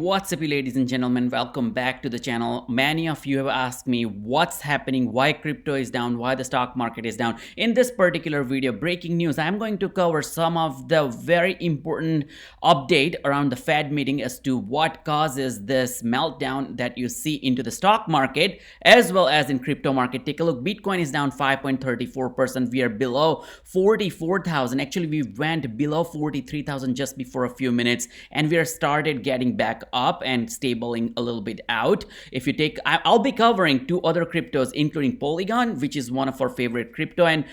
what's up, ladies and gentlemen? Welcome back to the channel. Many of you have asked me what's happening, why crypto is down, why the stock market is down. In this particular video, breaking news, I'm going to cover some of the very important update around the Fed meeting as to what causes this meltdown that you see into the stock market as well as in crypto market. Take a look. Bitcoin is down 5.34%. We are below 44,000. Actually, we went below 43,000 just before a few minutes, and we are started getting back up and stabling a little bit out. If you take, I'll be covering two other cryptos, including Polygon, which is one of our favorite crypto, and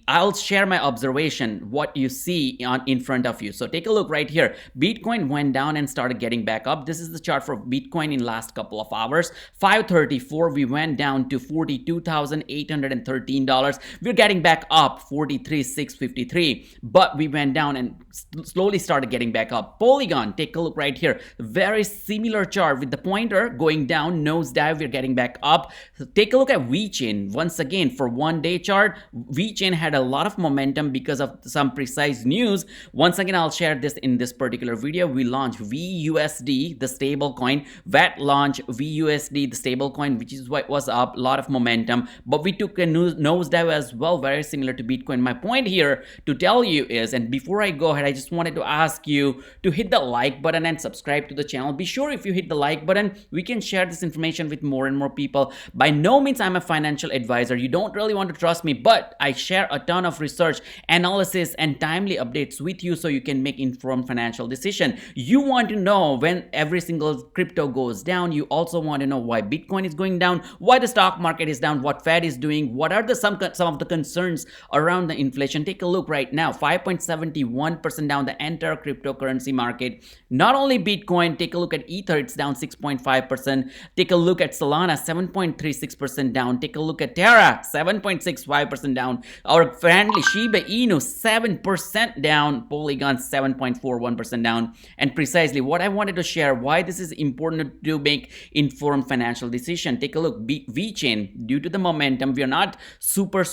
I'll share my observation, what you see in front of you. So take a look right here. Bitcoin went down and started getting back up. This is the chart for Bitcoin in last couple of hours. 534, we went down to $42,813. We're getting back up, 43,653, but we went down and slowly started getting back up. Polygon, take a look right here. Very similar chart with the pointer going down, nosedive, we're getting back up. So take a look at Vechain. Once again, for 1 day chart, Vechain had a lot of momentum because of some precise news. Once again, I'll share this in this particular video. We launched VUSD, the stable coin. VET launched VUSD, the stable coin, which is what was up, a lot of momentum, but we took a nosedive as well, very similar to Bitcoin. My point here to tell you is, and before I go ahead, I just wanted to ask you to hit the like button and subscribe to the channel. Be sure if you hit the like button, we can share this information with more and more people. By no means I'm a financial advisor. You don't really want to trust me, but I share a ton of research, analysis, and timely updates with you so you can make informed financial decision. You want to know when every single crypto goes down. You also want to know why Bitcoin is going down, why the stock market is down, what Fed is doing, what are some of the concerns around the inflation. Take a look right now, 5.71% down the entire cryptocurrency market. Not only Bitcoin, take a look at Ether, it's down 6.5%. Take a look at Solana, 7.36% down. Take a look at Terra, 7.65% down. Our friendly Shiba Inu, 7% down. Polygon, 7.41% down. And precisely what I wanted to share, why this is important to make informed financial decision. Take a look, Vechain, due to the momentum, we are not super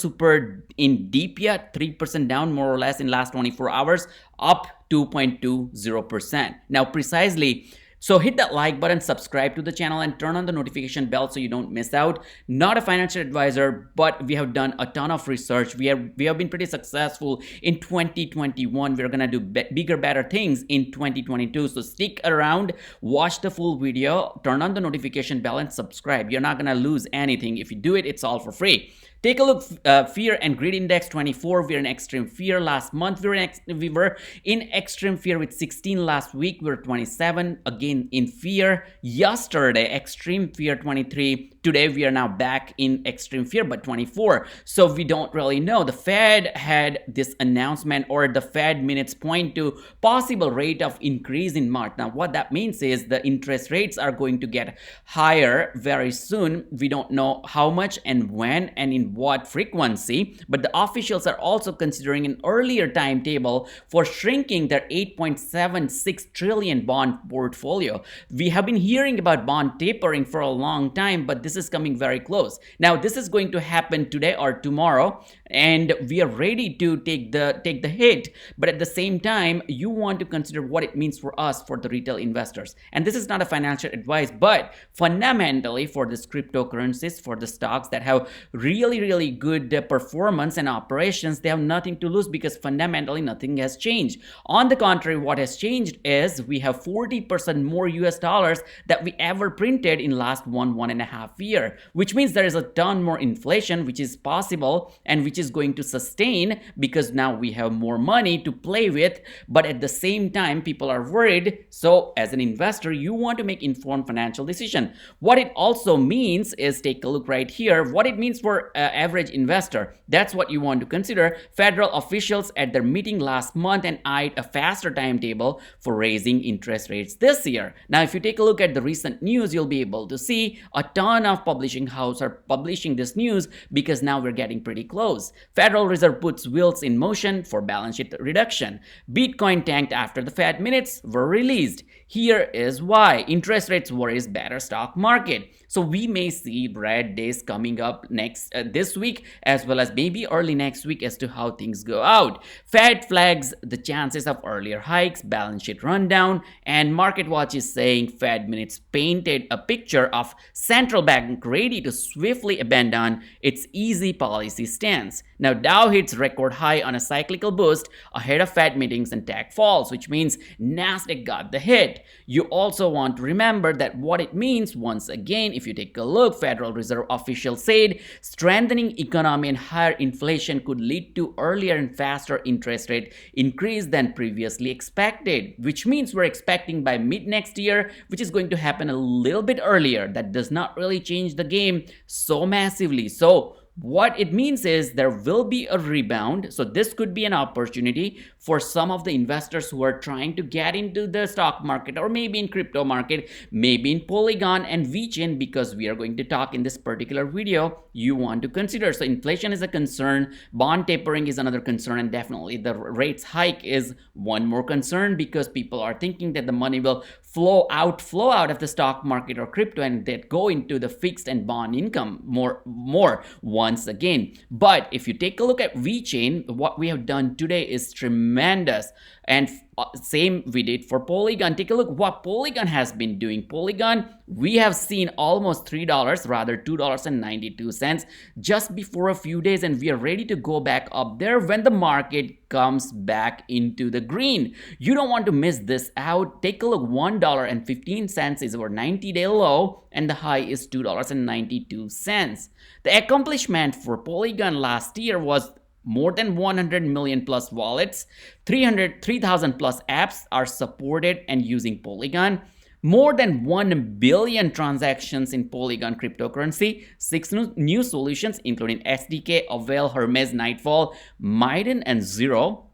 in deep yet, 3% down more or less in last 24 hours, up 2.20%. Now precisely, so hit that like button, subscribe to the channel, and turn on the notification bell so you don't miss out. Not a financial advisor, but we have done a ton of research. We have been pretty successful in 2021. We're gonna do bigger, better things in 2022. So stick around, watch the full video, turn on the notification bell, and subscribe. You're not gonna lose anything. If you do it, it's all for free. Take a look, fear and greed index 24. We're in extreme fear. Last month we were in extreme fear with 16. Last week we were 27, again in fear. Yesterday extreme fear 23. Today we are now back in extreme fear, but 24. So we don't really know. The Fed had this announcement, or the Fed minutes point to possible rate of increase in March. Now what that means is the interest rates are going to get higher very soon. We don't know how much and when and in what frequency, but the officials are also considering an earlier timetable for shrinking their 8.76 trillion bond portfolio. We have been hearing about bond tapering for a long time, but this is coming very close. Now this is going to happen today or tomorrow, and we are ready to take the hit, but at the same time you want to consider what it means for us, for the retail investors. And this is not a financial advice, but fundamentally for this cryptocurrencies, for the stocks that have really good performance and operations, they have nothing to lose because fundamentally nothing has changed. On the contrary, what has changed is we have 40% more US dollars that we ever printed in last one and a half year, which means there is a ton more inflation, which is possible and which is going to sustain because now we have more money to play with. But at the same time, people are worried. So as an investor, you want to make informed financial decision. What it also means is, take a look right here, what it means for average investor. That's what you want to consider. Federal officials at their meeting last month and eyed a faster timetable for raising interest rates this year. Now if you take a look at the recent news, you'll be able to see a ton of publishing houses are publishing this news because now we're getting pretty close. Federal Reserve puts wheels in motion for balance sheet reduction. Bitcoin tanked after the Fed minutes were released. Here is why. Interest rates worries better stock market. So we may see red days coming up this week as well as maybe early next week as to how things go out. Fed flags the chances of earlier hikes, balance sheet rundown, and Market Watch is saying Fed minutes painted a picture of central bank ready to swiftly abandon its easy policy stance. Now Dow hits record high on a cyclical boost ahead of Fed meetings and tech falls, which means Nasdaq got the hit. You also want to remember that what it means once again, if you take a look, Federal Reserve officials said strengthening economy and higher inflation could lead to earlier and faster interest rate increase than previously expected, which means we're expecting by mid next year, which is going to happen a little bit earlier. That does not really change the game so massively. So what it means is there will be a rebound. So this could be an opportunity for some of the investors who are trying to get into the stock market or maybe in crypto market, maybe in Polygon and Vechain, because we are going to talk in this particular video you want to consider. So inflation is a concern, bond tapering is another concern, and definitely the rates hike is one more concern because people are thinking that the money will flow out of the stock market or crypto and that go into the fixed and bond income more once again. But if you take a look at Vechain, what we have done today is tremendous, and same we did for Polygon. Take a look what Polygon has been doing. Polygon, we have seen almost $3, rather $2.92 just before a few days, and we are ready to go back up there when the market comes back into the green. You don't want to miss this out. Take a look, $1.15 is our 90-day low and the high is $2.92. The accomplishment for Polygon last year was more than 100 million plus wallets, 3,000 plus apps are supported and using Polygon, more than 1 billion transactions in Polygon cryptocurrency, 6 new solutions including SDK, Avail, Hermes, Nightfall, Maiden, and Zero.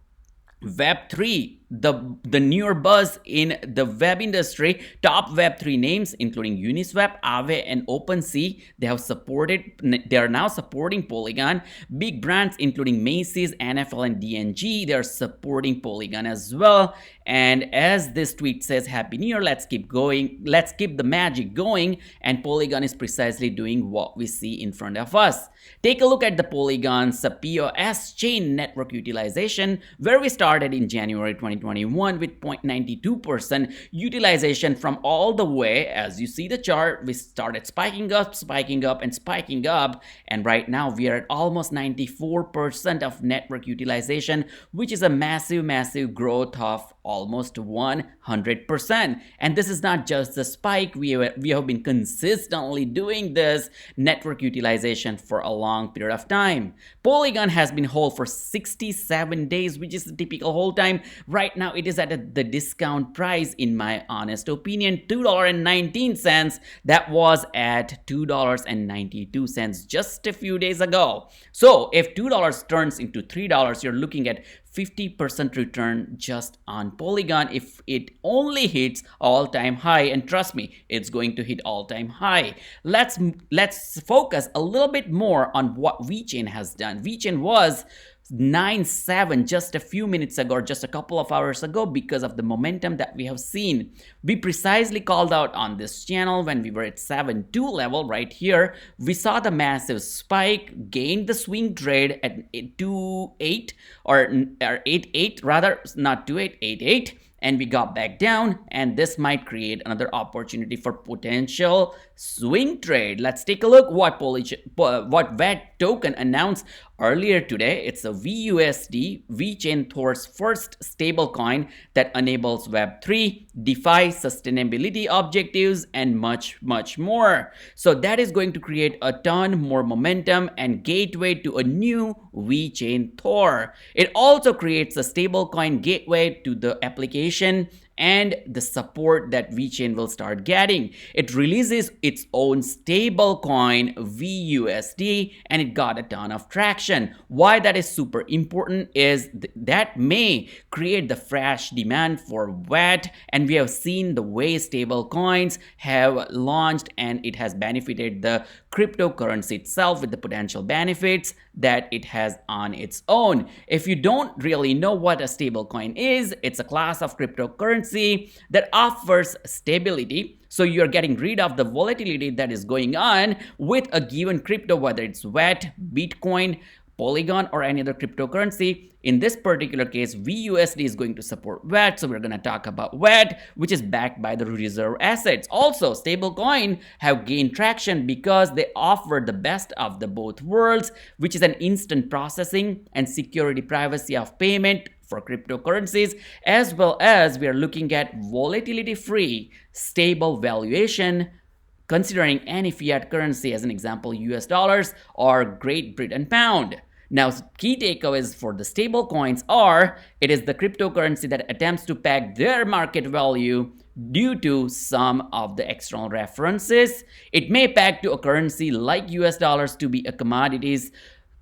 Web3, the newer buzz in the web industry, top Web3 names including Uniswap, Aave, and OpenSea, they are now supporting Polygon. Big brands including Macy's, NFL, and D&G, they are supporting Polygon as well. And as this tweet says, Happy New Year, let's keep going, let's keep the magic going, and Polygon is precisely doing what we see in front of us. Take a look at the Polygon's POS chain network utilization, where we started in January 2021 with 0.92% utilization. From all the way, as you see the chart, we started spiking up, and right now we are at almost 94% of network utilization, which is a massive growth of almost 100%. And this is not just a spike, we have been consistently doing this network utilization for a long period of time. Polygon has been whole for 67 days, which is the typical hold time. Right now it is at the discount price, in my honest opinion, $2.19. That was at $2.92 just a few days ago. So if $2 turns into $3, you're looking at 50% return just on Polygon if it only hits all-time high, and trust me, it's going to hit all-time high. Let's focus a little bit more on what Vechain has done. Vechain was 9.7 just a few minutes ago, or just a couple of hours ago, because of the momentum that we have seen. We precisely called out on this channel when we were at 7.2 level right here. We saw the massive spike, gained the swing trade at 2.8 or 8.8 rather, not 2.8, 8.8. And we got back down, and this might create another opportunity for potential swing trade. Let's take a look what VET token announced earlier today. It's a VUSD, Vechain Thor's first stablecoin that enables Web3, DeFi, sustainability objectives, and much more. So that is going to create a ton more momentum and gateway to a new Vechain Thor. It also creates a stablecoin gateway to the application and the support that Vechain will start getting. It releases its own stablecoin VUSD, and it got a ton of traction. Why that is super important is that may create the fresh demand for VET, and we have seen the way stablecoins have launched, and it has benefited the cryptocurrency itself with the potential benefits that it has on its own. If you don't really know what a stablecoin is, it's a class of cryptocurrency cryptocurrency that offers stability. So you're getting rid of the volatility that is going on with a given crypto, whether it's VET, Bitcoin, Polygon, or any other cryptocurrency. In this particular case, VUSD is going to support VET, so we're going to talk about VET, which is backed by the reserve assets. Also, stablecoin have gained traction because they offer the best of the both worlds, which is an instant processing and security privacy of payment for cryptocurrencies, as well as we are looking at volatility-free, stable valuation, considering any fiat currency, as an example, US dollars or Great Britain pound. Now, key takeaways for the stable coins are, it is the cryptocurrency that attempts to peg their market value due to some of the external references. It may peg to a currency like US dollars to be a commodities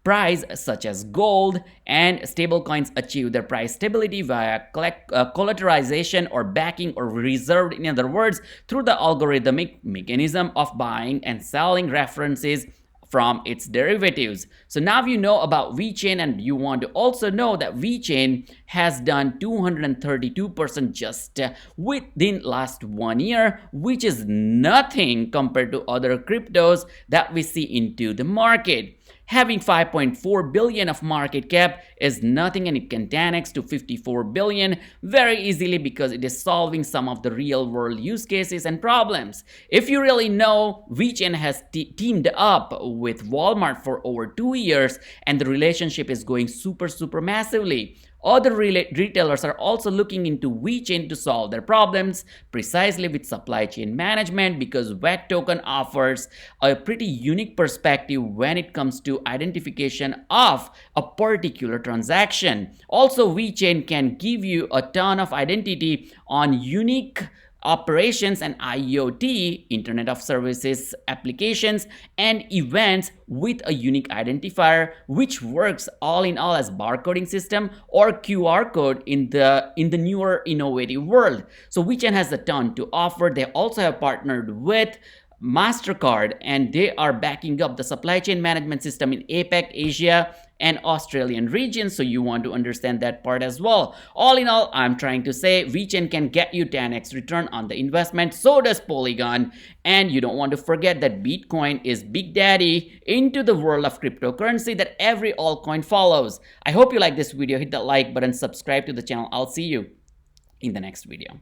price such as gold, and stablecoins achieve their price stability via collateralization or backing or reserved, in other words, through the algorithmic mechanism of buying and selling references from its derivatives. So now you know about Vechain, and you want to also know that Vechain has done 232% just within last 1 year, which is nothing compared to other cryptos that we see into the market. Having 5.4 billion of market cap is nothing, and it can 10x to 54 billion very easily because it is solving some of the real world use cases and problems. If you really know, Vechain has teamed up with Walmart for over 2 years, and the relationship is going super massively. Other retailers are also looking into Vechain to solve their problems precisely with supply chain management, because VET token offers a pretty unique perspective when it comes to identification of a particular transaction. Also, Vechain can give you a ton of identity on unique operations and IoT, Internet of Services applications and events with a unique identifier, which works all in all as barcoding system or QR code in the newer innovative world. So Vechain has a ton to offer. They also have partnered with MasterCard, and they are backing up the supply chain management system in APAC, Asia, and Australian regions, so you want to understand that part as well. All in all, I'm trying to say Vechain can get you 10x return on the investment, so does Polygon, and you don't want to forget that Bitcoin is big daddy into the world of cryptocurrency that every altcoin follows. I hope you like this video. Hit that like button, subscribe to the channel. I'll see you in the next video.